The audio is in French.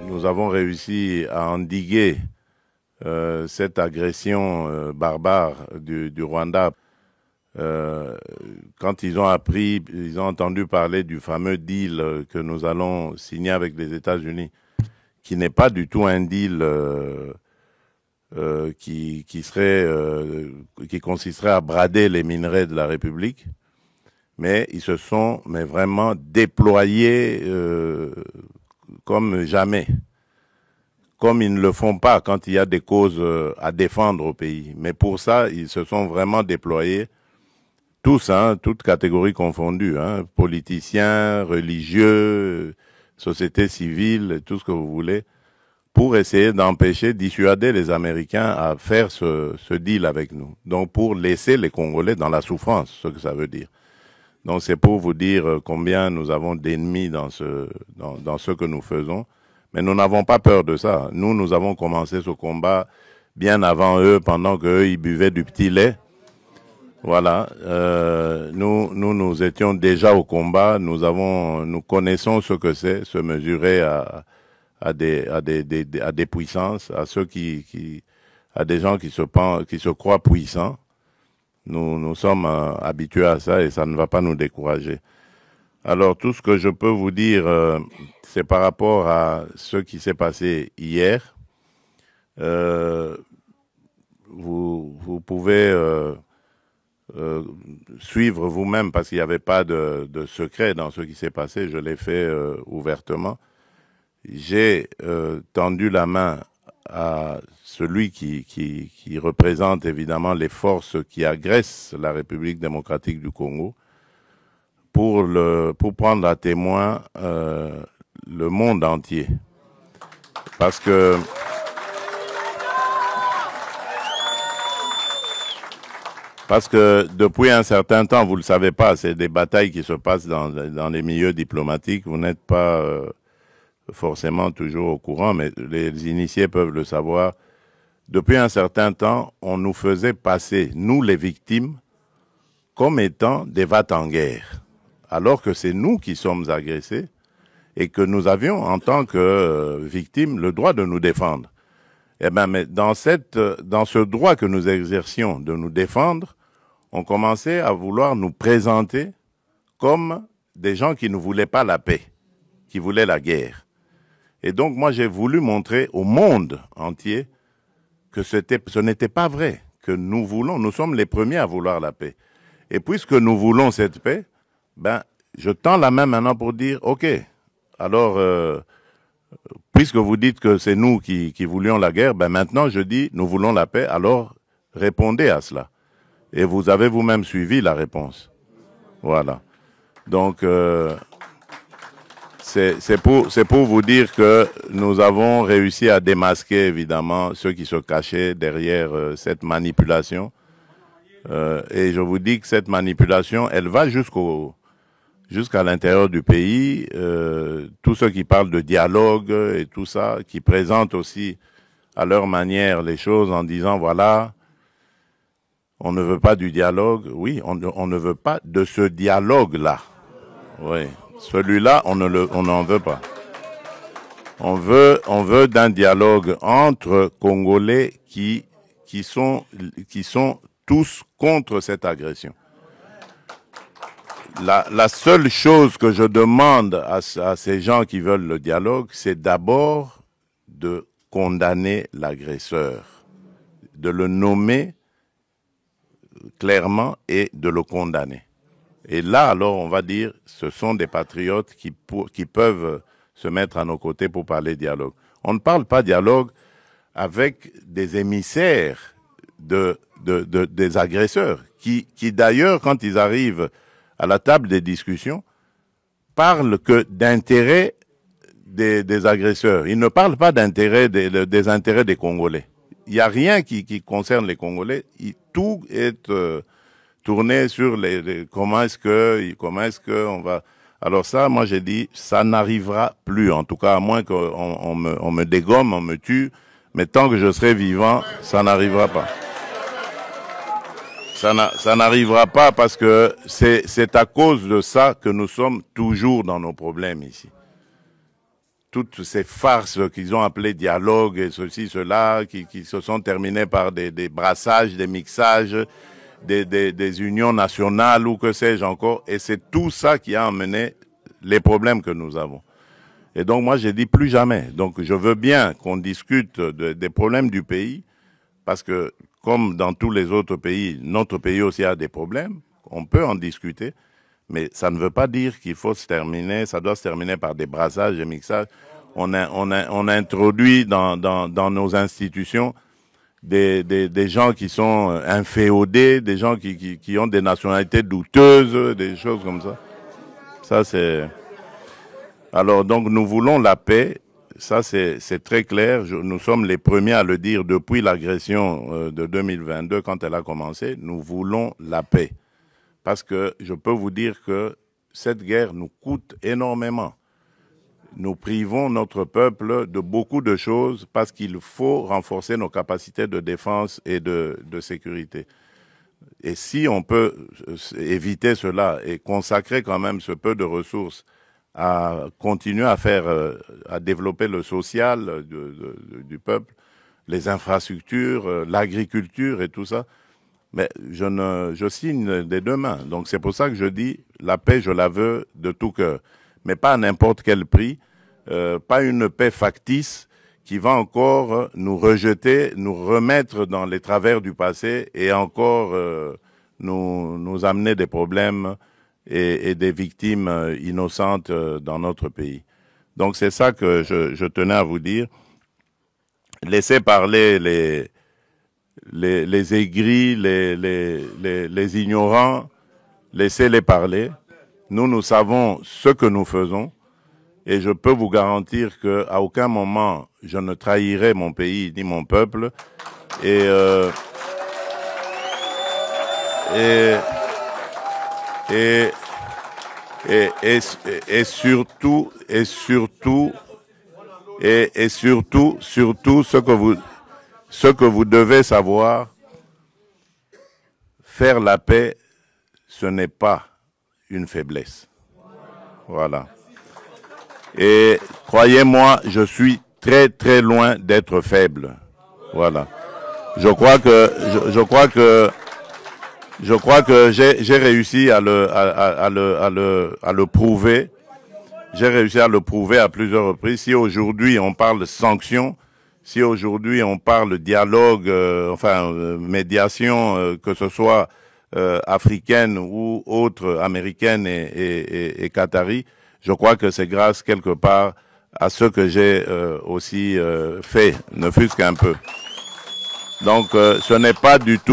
nous avons réussi à endiguer cette agression barbare du Rwanda. Quand ils ont appris, ils ont entendu parler du fameux deal que nous allons signer avec les États-Unis, qui n'est pas du tout un deal qui consisterait à brader les minerais de la République, mais ils se sont vraiment déployés comme jamais, comme ils ne le font pas quand il y a des causes à défendre au pays. Mais pour ça, ils se sont vraiment déployés, tous, toutes catégories confondues, politiciens, religieux, société civile, tout ce que vous voulez, pour essayer d'empêcher, dissuader les Américains à faire ce deal avec nous. Donc pour laisser les Congolais dans la souffrance, ce que ça veut dire. Donc c'est pour vous dire combien nous avons d'ennemis dans ce que nous faisons. Mais nous n'avons pas peur de ça. Nous avons commencé ce combat bien avant eux, pendant qu'eux, ils buvaient du petit lait. Voilà. Nous étions déjà au combat. Nous connaissons ce que c'est, se mesurer à des puissances, à ceux à des gens qui se croient puissants. Nous sommes habitués à ça et ça ne va pas nous décourager. Alors, tout ce que je peux vous dire, c'est par rapport à ce qui s'est passé hier. Vous pouvez suivre vous-même parce qu'il n'y avait pas de secret dans ce qui s'est passé. Je l'ai fait ouvertement. J'ai tendu la main à celui qui représente évidemment les forces qui agressent la République démocratique du Congo pour prendre à témoin le monde entier. Parce que depuis un certain temps, vous ne le savez pas, c'est des batailles qui se passent dans les milieux diplomatiques. Vous n'êtes pas forcément toujours au courant, mais les initiés peuvent le savoir. Depuis un certain temps, on nous faisait passer, nous les victimes, comme étant des va-t-en-guerre, alors que c'est nous qui sommes agressés et que nous avions, en tant que victimes, le droit de nous défendre. Eh bien, mais dans ce droit que nous exercions de nous défendre, on commençait à vouloir nous présenter comme des gens qui ne voulaient pas la paix, qui voulaient la guerre. Et donc, moi, j'ai voulu montrer au monde entier que ce n'était pas vrai, que nous sommes les premiers à vouloir la paix. Et puisque nous voulons cette paix, ben, je tends la main maintenant pour dire, OK, alors, puisque vous dites que c'est nous qui voulions la guerre, ben maintenant, je dis, nous voulons la paix, alors répondez à cela. Et vous avez vous-même suivi la réponse. Voilà. Donc, c'est pour vous dire que nous avons réussi à démasquer, évidemment, ceux qui se cachaient derrière cette manipulation. Et je vous dis que cette manipulation, elle va jusqu'à l'intérieur du pays. Tous ceux qui parlent de dialogue et tout ça, qui présentent aussi à leur manière les choses en disant, voilà, on ne veut pas du dialogue. Oui, on ne veut pas de ce dialogue-là. Oui. Celui-là, on n'en veut pas. On veut d'un dialogue entre Congolais qui sont tous contre cette agression. La seule chose que je demande à ces gens qui veulent le dialogue, c'est d'abord de condamner l'agresseur, de le nommer clairement et de le condamner. Et là, alors, on va dire, ce sont des patriotes qui peuvent se mettre à nos côtés pour parler dialogue. On ne parle pas dialogue avec des émissaires des agresseurs, qui d'ailleurs, quand ils arrivent à la table des discussions, parlent que d'intérêt des agresseurs. Ils ne parlent pas d'intérêt des intérêts des Congolais. Il n'y a rien qui concerne les Congolais. Tout est tourné sur comment est-ce que on va. Alors ça, moi j'ai dit, ça n'arrivera plus, en tout cas à moins qu'on me dégomme, on me tue, mais tant que je serai vivant, ça n'arrivera pas. Ça n'arrivera pas parce que c'est à cause de ça que nous sommes toujours dans nos problèmes ici. toutes ces farces qu'ils ont appelées dialogue et ceci, cela, qui se sont terminées par des brassages, des mixages, des unions nationales ou que sais-je encore. Et c'est tout ça qui a amené les problèmes que nous avons. Et donc moi j'ai dit plus jamais. Donc je veux bien qu'on discute des problèmes du pays, parce que comme dans tous les autres pays, notre pays aussi a des problèmes, on peut en discuter, mais ça ne veut pas dire qu'il faut se terminer, ça doit se terminer par des brassages, des mixages. On a introduit dans nos institutions des gens qui sont inféodés, des gens qui ont des nationalités douteuses, des choses comme ça. Ça c'est... Alors donc nous voulons la paix, ça c'est très clair, nous sommes les premiers à le dire depuis l'agression de 2022 quand elle a commencé, nous voulons la paix. Parce que je peux vous dire que cette guerre nous coûte énormément. Nous privons notre peuple de beaucoup de choses parce qu'il faut renforcer nos capacités de défense et de sécurité. Et si on peut éviter cela et consacrer quand même ce peu de ressources à continuer à à développer le social du peuple, les infrastructures, l'agriculture et tout ça, mais je signe des deux mains. Donc c'est pour ça que je dis, la paix, je la veux de tout cœur, mais pas à n'importe quel prix, pas une paix factice qui va encore nous rejeter, nous remettre dans les travers du passé et encore nous amener des problèmes et des victimes innocentes dans notre pays. Donc c'est ça que je tenais à vous dire. Laissez parler les aigris, les ignorants, laissez-les parler. Nous savons ce que nous faisons et je peux vous garantir qu'à aucun moment je ne trahirai mon pays ni mon peuple. Et surtout ce que vous devez savoir, faire la paix, ce n'est pas une faiblesse. Voilà. Et croyez-moi, je suis très très loin d'être faible. Voilà. Je crois que j'ai réussi à le prouver. J'ai réussi à le prouver à plusieurs reprises. Si aujourd'hui on parle de sanctions, si aujourd'hui on parle dialogue, médiation, que ce soit africaine ou autre, américaine et qatari, je crois que c'est grâce quelque part à ce que j'ai aussi fait, ne fût-ce qu'un peu. Donc ce n'est pas du tout